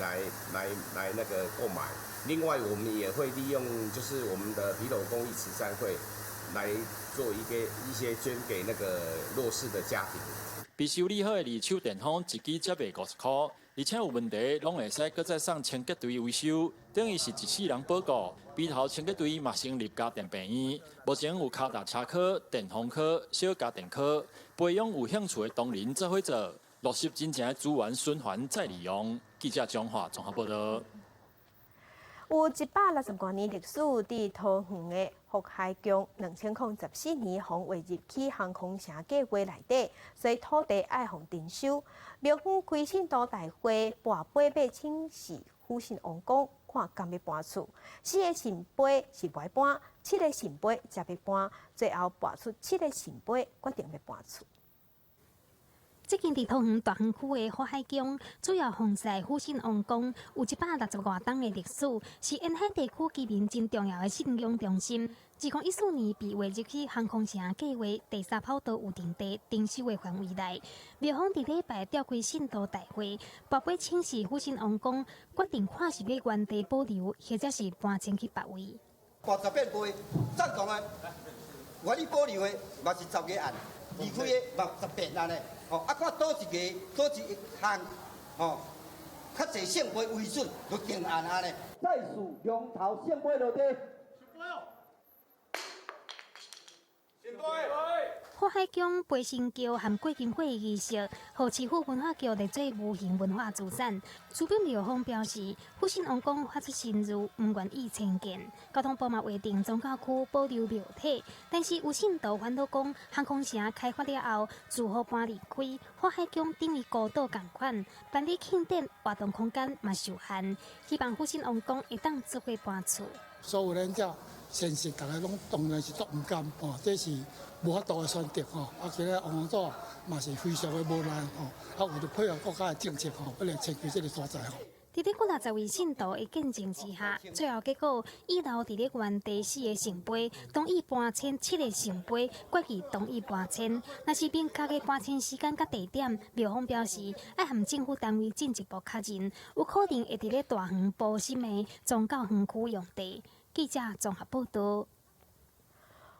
那个购买。另外，我们也会利用就是我们的皮斗公益慈善会来做一些捐给那个弱势的家庭。被修理好的二手电风1支才卖50块，而且有问题拢会使搁再送清洁队维修，等于是一世人保固。鼻头清洁队嘛成立家电病院，目前有脚踏车科、电风科、小家电科，培养有兴趣的同仁做伙做。落实真正的资源循环再利用。记者江华综合报道。有160多年历史，伫桃园的福海宫2014年防划入去航空城计划内底，所以土地爱互征收。庙方开信都大会跋杯要请示府信王公，看敢要搬厝。4个信杯是未搬，7个信杯才要搬，最后搬出7个信杯，决定要搬厝。这间伫桃园大园区的福海宫，主要奉祀府信王公，有160多年的历史，是沿海地区居民真重要的信仰中心。自2014年被划入去航空城计划第3跑道有定地征收的范围内，庙方伫礼拜召开信徒大会，跋杯请示府信王公，决定看是要原地保留，或者是搬迁去别位。80遍杯赞同的，愿意保留的嘛是10个案，离开的嘛10遍案的。看倒一项，较侪圣杯为准，就定案安尼。再次龙头圣杯落地。圣杯。福海宫培神桥和过金会仪式，互市府文化局列做无形文化资产。主编廖峰表示，府信王公发出新諭，唔愿意迁建。交通部嘛规定宗教区保留庙体，但是有信徒烦恼讲，航空城开发了后，如何搬离开？福海宫等于孤岛同款，办理庆典活动空间嘛受限。希望府信王公会当做伙搬厝。所有人家现实大家拢当然是做唔甘这是无法度的选择其实王公组嘛是非常的无奈为了配合国家的政策要来迁居这个所在伫咧60位信徒的见证之下，最后结果以楼伫咧原地4个圣杯，同意搬迁7个圣杯，决议同意搬迁。若是明确的搬迁时间甲地点，庙方表示爱含政府单位进一步确认，有可能会伫咧大园波心的宗教园区用地。记者综合报道。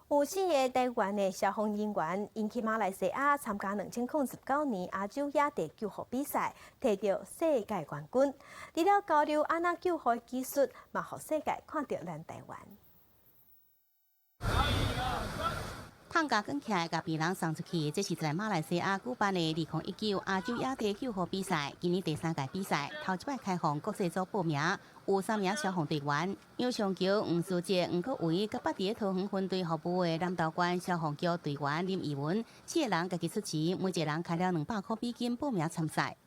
有4个台湾的消防人员引起马来西亚参加2019年亚洲野地救护比赛，摕到世界冠军。除了交流安那救护技术，嘛互世界看到咱台湾。放假卷起来，甲别人送出去，这是在马来西亚举办的2019亚洲野地救护比赛，今年第3届比赛，头一摆开放国际组报名，有3名消防队员，杨尚桥、黄书杰、黄国维，甲捌伫桃园分队服务的南投县消防局队员林义文，4个人家己出钱，每一个人开了200块美金报名参赛。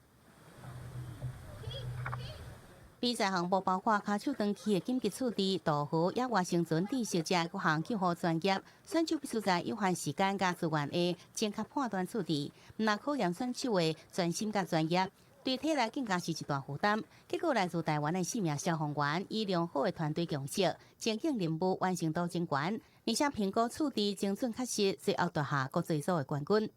比赛项目包括骹手长期的紧急处置、渡河、野外生存知识者各项救护专业。选手必须在有限时间甲资源下正确判断处置，若考验选手的专心甲专业，对体力更加是一大负担。结果来自台湾的4名消防员以良好的团队共识，前进任务完成度真悬，而且评估处置精准确实，最后夺下国际组的冠军。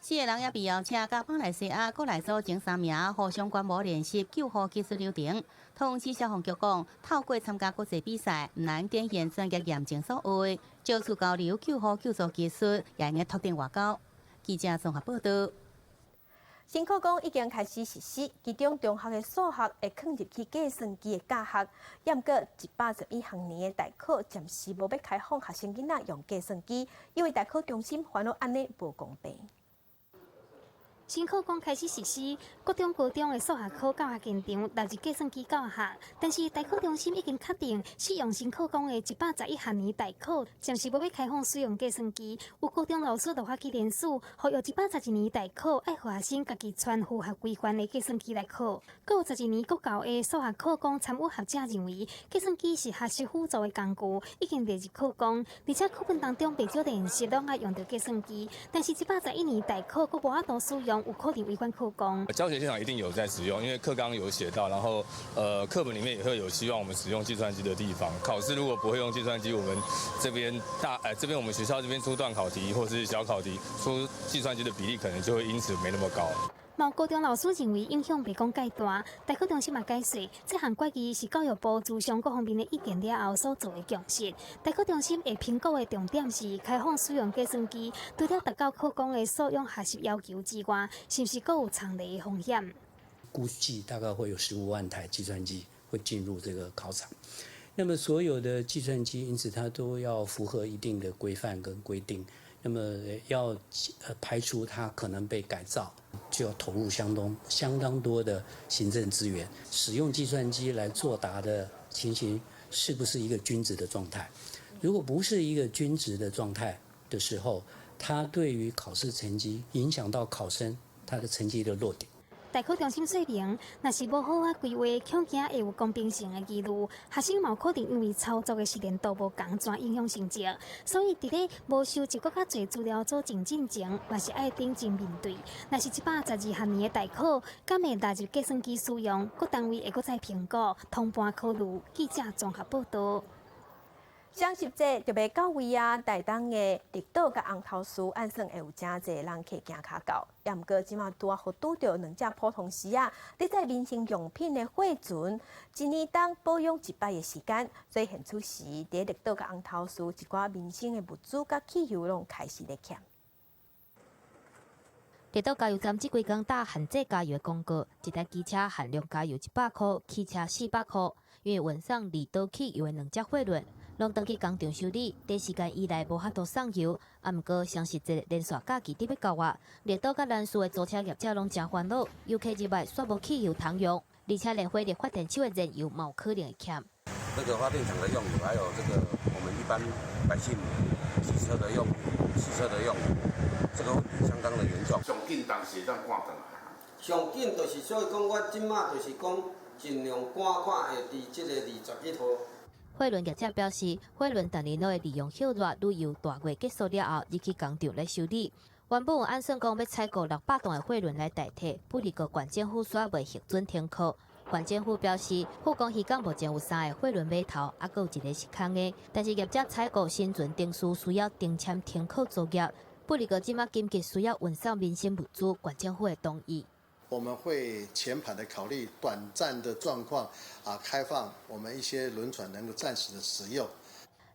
4个人也被邀请甲马来西亚国内组前3名互相观摩练习救护技术流程。桃园市消防局讲，透过参加国际比赛，唔难展现专业验证所学，借此交流救护救助技术，也能拓展外交。记者综合报道。新课纲已经开始实施，其中中学的数学会放入去计算机的教学，验过111学年的大考暂时无要开放学生囡仔用计算机，因为大考中心烦恼安尼无公平。新课纲开始实施，各中高中的数学科教学现场纳入计算机教学，但是大考中心已经确定适用新课纲的111学年大考，暂时无要开放使用计算机。有高中老师就发起联署，呼吁112年大考爱互学生家己穿符合规范的计算机来考。搁有12年国教的数学课纲参与学者认为，计算机是学习辅助的工具，已经列入课纲，而且课本当中不少练习拢爱用到计算机，但是111年大考搁无法度使用。有可能违反课纲。教学现场一定有在使用，因为课纲有写到，然后课本里面也会有希望我们使用计算机的地方。考试如果不会用计算机，我们这边我们学校这边出段考题或是小考题，出计算机的比例可能就会因此没那么高。某高中老师认为影响袂讲介大，大考中心嘛解释，这项决议是教育部自上各方面的意见了后所做的共识。大考中心会评估的重点是开放使用计算机，除了达到课纲的所用学习要求之外，是不是阁有藏匿的风险？估计大概会有15万台计算机会进入这个考场。那么所有的计算机，因此它都要符合一定的规范跟规定。那么要排除它可能被改造，就要投入相当多的行政资源。使用计算机来作答的情形，是不是一个均值的状态？如果不是一个均值的状态的时候，它对于考试成绩影响到考生他的成绩的落点。大考中心说明，若是无好规划，恐惊会有公平性的疑虑。学生嘛可能因为操作的时间度无同，转影响成绩。所以，伫咧无收集更较侪资料做前进前，嘛是爱认真面对。若是112学年的大考，敢会纳入计算机使用，各单位会搁再评估，通盘考虑。记者综合报道。双十节特别到位啊！台东的绿岛甲红头树，按算会有真侪人去行骹到。也毋过，即马拄拄着2只普通狮啊！你在民生用品的货船，一年当保养1摆的时间，所以现此时伫绿岛甲红头树一寡民生的物资甲汽油拢开始咧欠。绿岛加油站即几工打限制加油的广告，一台机车限量加油100块，汽车400块，因为运送离岛汽油的2只货轮。拢登去工厂修理，短时间以内无法度送油。啊，毋过双十节连续假期特别高啊，绿岛甲南树的租车业者拢真烦恼，尤其入来煞无汽油通用，而且连火力发电厂的燃油嘛有可能会欠。这个发电厂的用油，还有这个我们一般百姓汽车的用这个相当的严重。上紧当时咱赶转来。上紧就是所以讲，我即马就是讲尽量赶快会伫即个21号。货轮业者表示，货轮当年都会利用休热旅游大月结束了后，入去工厂来修理。原本按算讲要采购600栋的货轮来代替，不离个县政府煞未核准停靠。县政府表示，富冈渔港目前有3个货轮码头，还有一个是空的，但是业者采购新船定数需要定签停靠作业，不离个即马紧急需要运送民生物资，县政府的同意。我们会全盘的考虑短暂的状况开放我们一些轮船能够暂时的使用。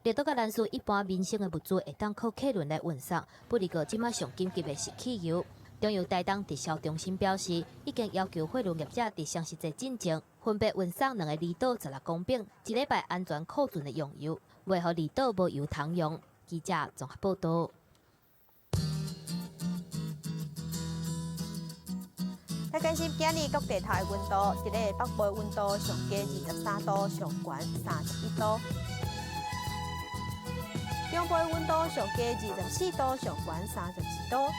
列岛甲兰屿一般民生的物资会当靠客轮来运送，不离个即马上紧急的是汽油。中油台东直销中心表示，已经要求货轮业者伫双十节进前分别运送2个离岛16公吨，一礼拜安全库存的用油，为何离岛无油通用？记者综合报道。来关心今日各地头的温度，一个北部温度上低23度，上悬31度；中部温度上低24度，上悬32度；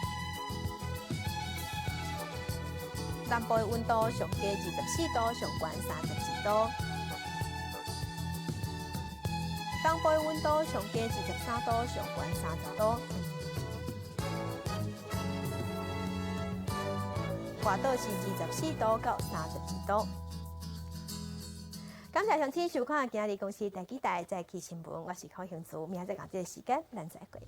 南部温度上低24度，上悬32度；东部温度上低23度，上悬30度。外岛是24度到32度。感谢乡亲收看今日公司第几台早起新闻，我是高雄珠，明仔载同这个时间咱再会。